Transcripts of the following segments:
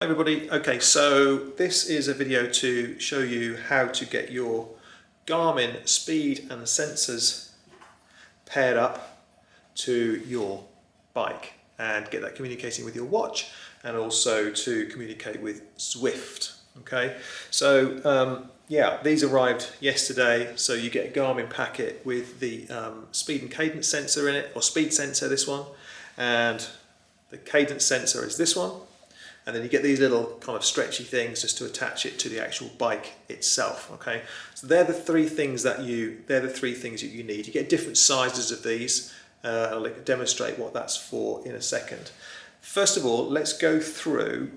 Hi everybody, okay, so this is a video to show you how to get your Garmin speed and sensors paired up to your bike and get that communicating with your watch and also to communicate with Zwift. Okay, so yeah, these arrived yesterday, so you get a Garmin packet with the speed and cadence sensor in it, or speed sensor, this one, and the cadence sensor is this one. And then you get these little kind of stretchy things just to attach it to the actual bike itself. Okay, so they're the three things that you need. You get different sizes of these. I'll demonstrate what that's for in a second. First of all, let's go through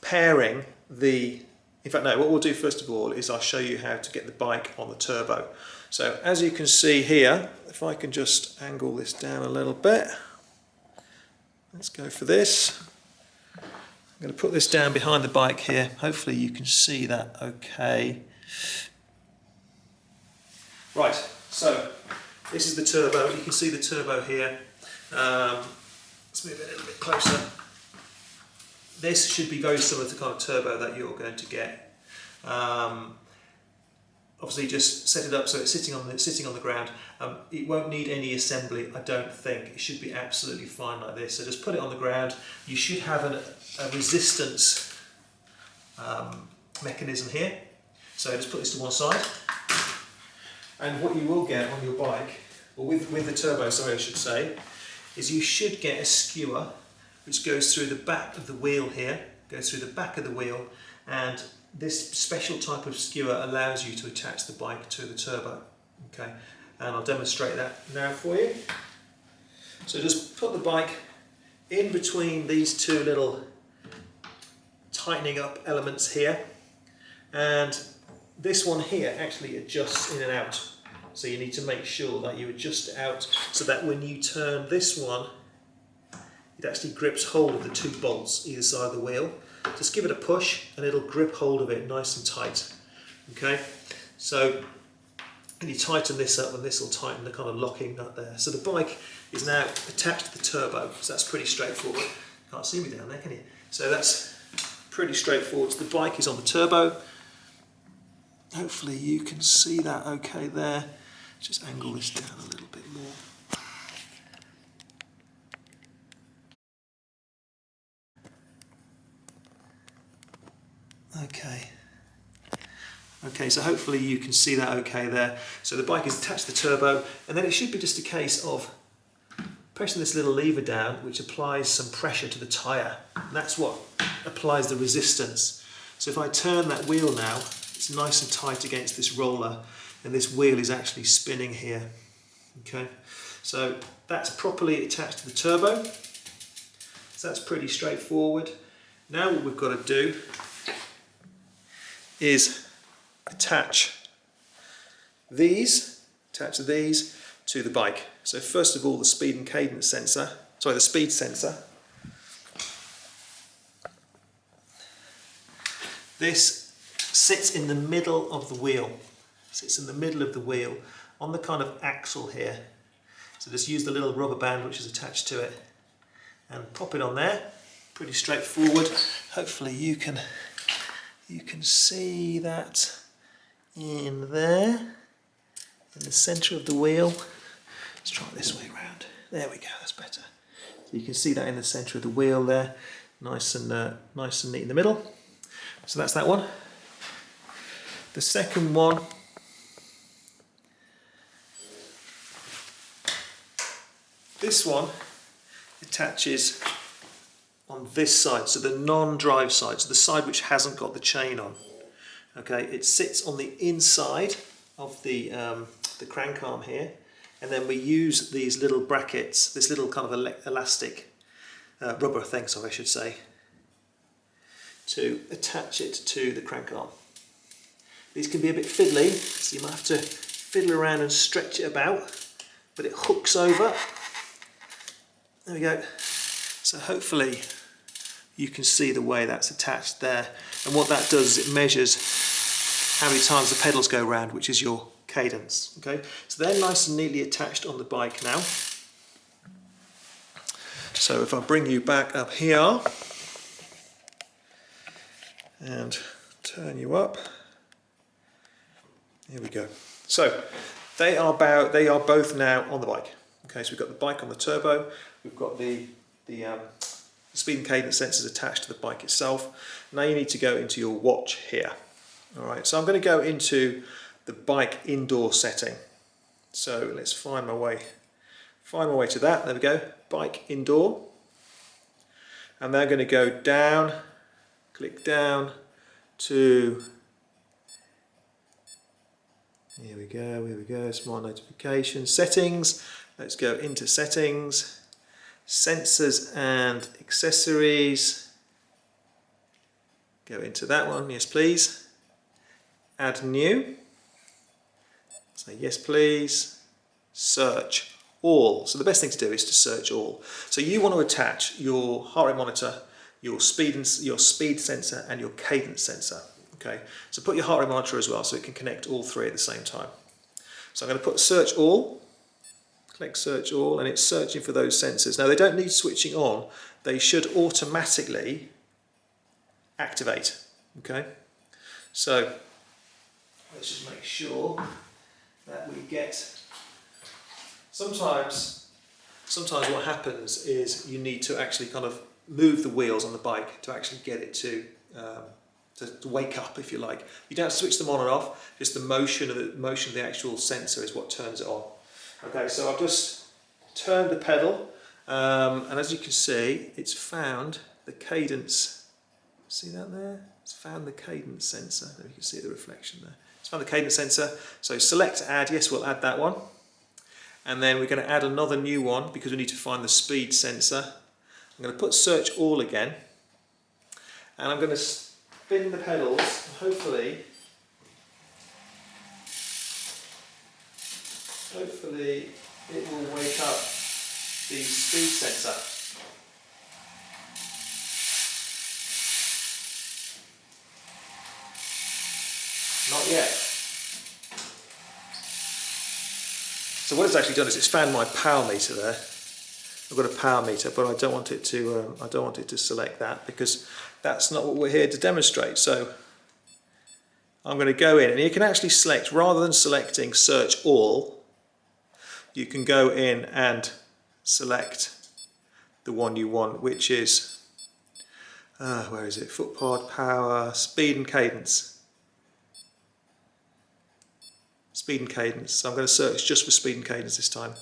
pairing the. In fact, no. What we'll do first of all is I'll show you how to get the bike on the turbo. So as you can see here, if I can just angle this down a little bit. Let's go for this. I'm going to put this down behind the bike here. Hopefully you can see that okay. Right, so this is the turbo. You can see the turbo here. Let's move it a little bit closer. This should be very similar to the kind of turbo that you're going to get. Obviously just set it up so it's sitting on the ground. It won't need any assembly, I don't think. It should be absolutely fine like this. So just put it on the ground. You should have a resistance mechanism here. So just put this to one side. And what you will get on your bike, or with the turbo, sorry I should say, is you should get a skewer which goes through the back of the wheel here, goes through the back of the wheel, and this special type of skewer allows you to attach the bike to the turbo. Okay, and I'll demonstrate that now for you. So just put the bike in between these two little tightening up elements here, and this one here actually adjusts in and out. So you need to make sure that you adjust it out so that when you turn this one, it actually grips hold of the two bolts either side of the wheel. Just give it a push and it'll grip hold of it nice and tight. Okay, so and you tighten this up and this will tighten the kind of locking nut there. So the bike is now attached to the turbo, so that's pretty straightforward. Can't see me down there, can you? So that's pretty straightforward. So the bike is on the turbo. Hopefully you can see that okay there. Just angle this down a little bit more. Okay, so hopefully you can see that okay there. So the bike is attached to the turbo, and then it should be just a case of pressing this little lever down, which applies some pressure to the tyre. And that's what applies the resistance. So if I turn that wheel now, it's nice and tight against this roller, and this wheel is actually spinning here. Okay, so that's properly attached to the turbo. So that's pretty straightforward. Now what we've got to do is attach these to the bike. So first of all, the speed and cadence sensor, sorry, the speed sensor. This sits in the middle of the wheel. Sits in the middle of the wheel on the kind of axle here. So just use the little rubber band which is attached to it and pop it on there. Pretty straightforward. Hopefully you can see that in there, in the centre of the wheel. Let's try it this way around. There we go, that's better. So you can see that in the centre of the wheel there, nice and neat in the middle. So that's that one. The second one this one attaches on this side, so the non-drive side, so the side which hasn't got the chain on. Okay, it sits on the inside of the crank arm here, and then we use these little brackets, this little kind of elastic rubber thing, so I should say, to attach it to the crank arm. These can be a bit fiddly, so you might have to fiddle around and stretch it about, but it hooks over. There we go. So hopefully you can see the way that's attached there, and what that does is it measures how many times the pedals go round, which is your cadence. Okay, so they're nice and neatly attached on the bike now. So if I bring you back up here, and turn you up. Here we go. So they are both now on the bike. Okay, so we've got the bike on the turbo, we've got the speed and cadence sensors attached to the bike itself. Now you need to go into your watch here. All right, so I'm going to go into the bike indoor setting. So let's find my way to that. There we go, bike indoor. And then I'm going to go down, click down to, here we go, smart notifications, settings. Let's go into settings, sensors and accessories. Go into that one, yes please. Add new. Say yes please. Search all. So the best thing to do is to search all. So you want to attach your heart rate monitor, your speed sensor and your cadence sensor. Okay, so put your heart rate monitor as well so it can connect all three at the same time. So I'm going to put search all, click search all, and it's searching for those sensors. Now they don't need switching on, they should automatically activate. Okay, so let's just make sure that we get, sometimes what happens is you need to actually kind of move the wheels on the bike to actually get it to wake up, if you like. You don't have to switch them on and off, just the motion of the actual sensor is what turns it on. Okay, so I've just turned the pedal, and as you can see, it's found the cadence. See that there? It's found the cadence sensor. There you can see the reflection there. It's found the cadence sensor. So select add, yes, we'll add that one. And then we're going to add another new one because we need to find the speed sensor. I'm going to put search all again, and I'm going to spin the pedals, and hopefully it will wake up the speed sensor. Not yet. So what it's actually done is it's found my power meter there. I've got a power meter, but I don't want it to select that because that's not what we're here to demonstrate. So I'm going to go in, and you can actually select, rather than selecting search all, you can go in and select the one you want, which is, where is it? Foot pod, power, speed and cadence. Speed and cadence. So I'm going to search just for speed and cadence this time.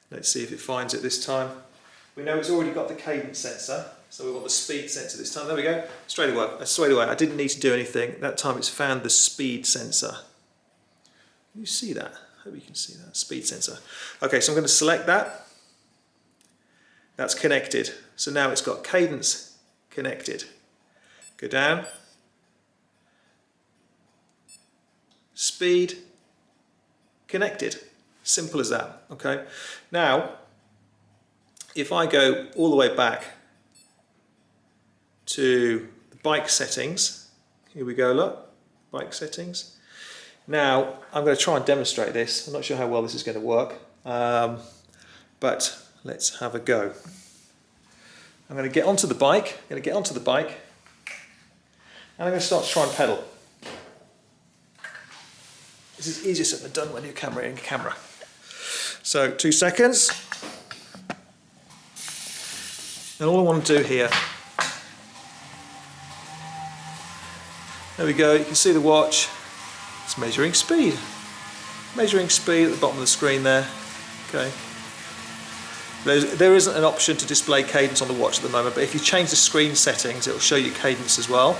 Let's see if it finds it this time. We know it's already got the cadence sensor, so we want the speed sensor this time. There we go. Straight away. I didn't need to do anything. That time it's found the speed sensor. Can you see that? I hope you can see that. Speed sensor. Okay, so I'm going to select that. That's connected. So now it's got cadence connected. Go down. Speed connected. Simple as that. Okay. Now, if I go all the way back to the bike settings, here we go, look, bike settings. Now, I'm going to try and demonstrate this. I'm not sure how well this is going to work, but let's have a go. I'm going to get onto the bike, and I'm going to start to try and pedal. This is easier said than done when you're in camera. So 2 seconds. And all I want to do here, there we go, you can see the watch, it's measuring speed. Measuring speed at the bottom of the screen there. Okay. There isn't an option to display cadence on the watch at the moment, but if you change the screen settings, it will show you cadence as well.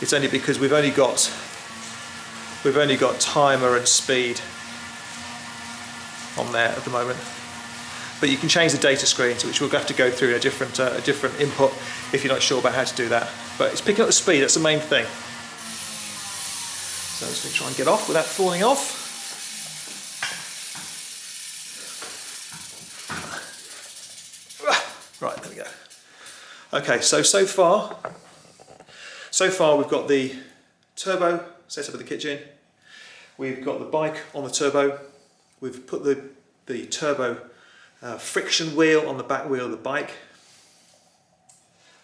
It's only because we've only got timer and speed on there at the moment. But you can change the data screen, to which we'll have to go through a different input if you're not sure about how to do that. But it's picking up the speed, that's the main thing. So I'm just going to try and get off without falling off. Right, there we go. Okay, so far we've got the turbo set up in the kitchen. We've got the bike on the turbo. We've put the turbo friction wheel on the back wheel of the bike.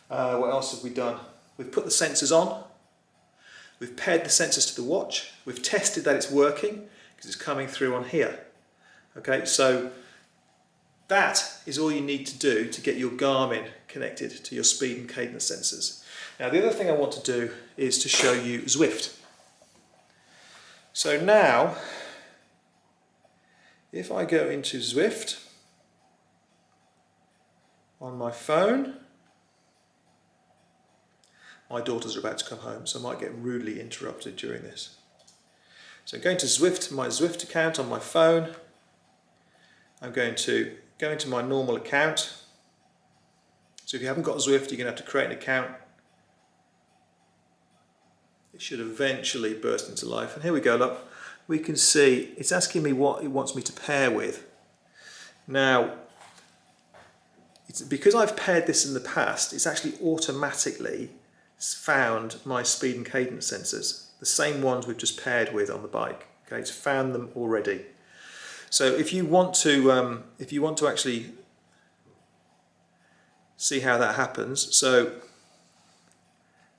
What else have we done? we've put the sensors on, we've paired the sensors to the watch, we've tested that it's working because it's coming through on here. Okay, so that is all you need to do to get your Garmin connected to your speed and cadence sensors. Now the other thing I want to do is to show you Zwift. So now, if I go into Zwift on my phone, my daughters are about to come home, so I might get rudely interrupted during this. So going to Zwift, my Zwift account on my phone, I'm going to go into my normal account. So if you haven't got Zwift, you're going to have to create an account. It should eventually burst into life. And here we go, look, we can see it's asking me what it wants me to pair with. Now, it's because I've paired this in the past, it's actually automatically found my speed and cadence sensors, the same ones we've just paired with on the bike. Okay, it's found them already. So if you want to actually see how that happens, so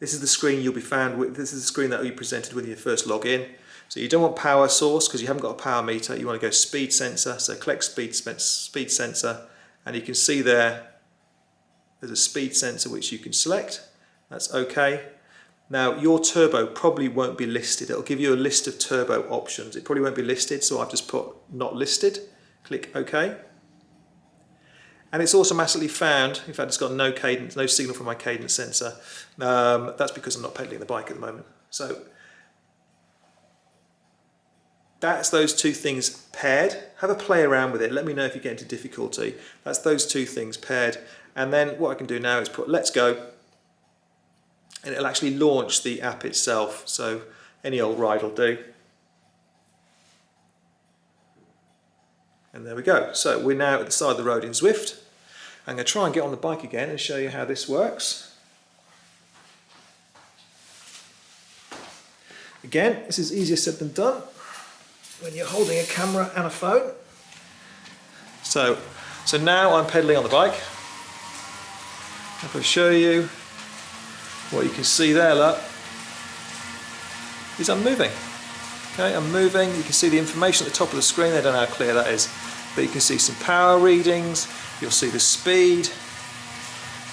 this is the screen you'll be found with. This is the screen that will be presented when you first log in. So you don't want power source because you haven't got a power meter. You want to go speed sensor. So click speed sensor, and you can see there's a speed sensor which you can select. That's OK. Now your turbo probably won't be listed. It'll give you a list of turbo options. It probably won't be listed, so I've just put not listed. Click OK. And it's automatically found, in fact it's got no cadence, no signal from my cadence sensor. That's because I'm not pedaling the bike at the moment. So that's those two things paired. Have a play around with it. Let me know if you get into difficulty. That's those two things paired. And then what I can do now is put let's go. And it'll actually launch the app itself. So any old ride will do. And there we go. So we're now at the side of the road in Zwift. I'm going to try and get on the bike again and show you how this works. Again, this is easier said than done when you're holding a camera and a phone. So now I'm pedaling on the bike. If I show you what you can see there, look, is I'm moving. Okay, I'm moving. You can see the information at the top of the screen. I don't know how clear that is, but you can see some power readings. You'll see the speed.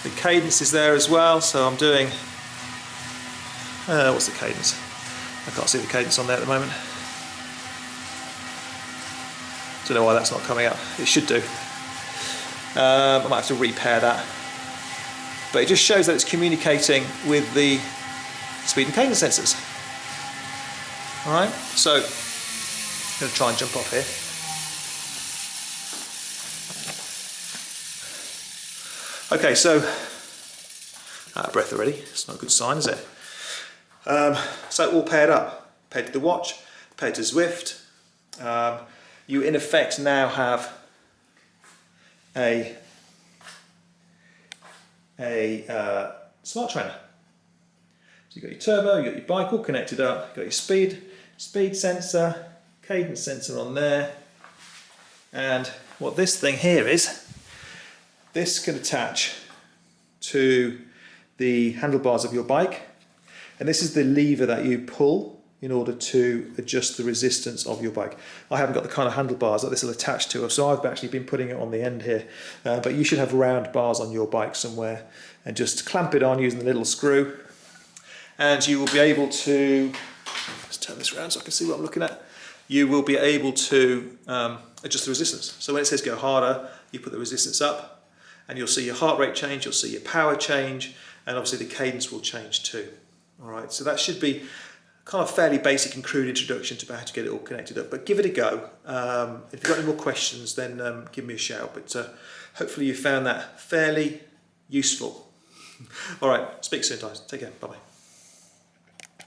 The cadence is there as well. So I'm doing, what's the cadence? I can't see the cadence on there at the moment. Don't know why that's not coming up. It should do. I might have to repair that. But it just shows that it's communicating with the speed and cadence sensors. Alright, so I'm going to try and jump off here. Okay, so out of breath already. It's not a good sign, is it? So all paired up. Paired to the watch, paired to Zwift. You in effect now have a smart trainer. So you've got your turbo, you've got your bike all connected up, you've got your speed sensor, cadence sensor on there, and what this thing here is, this can attach to the handlebars of your bike, and this is the lever that you pull in order to adjust the resistance of your bike. I haven't got the kind of handlebars that this will attach to, so I've actually been putting it on the end here, but you should have round bars on your bike somewhere, and just clamp it on using the little screw, and you will be able to, let's turn this around so I can see what I'm looking at, you will be able to adjust the resistance. So when it says go harder, you put the resistance up, and you'll see your heart rate change, you'll see your power change, and obviously the cadence will change too. All right, so that should be kind of fairly basic and crude introduction to how to get it all connected up, but give it a go. If you've got any more questions, then give me a shout, but hopefully you found that fairly useful. All right, speak soon, guys. Take care. Bye-bye.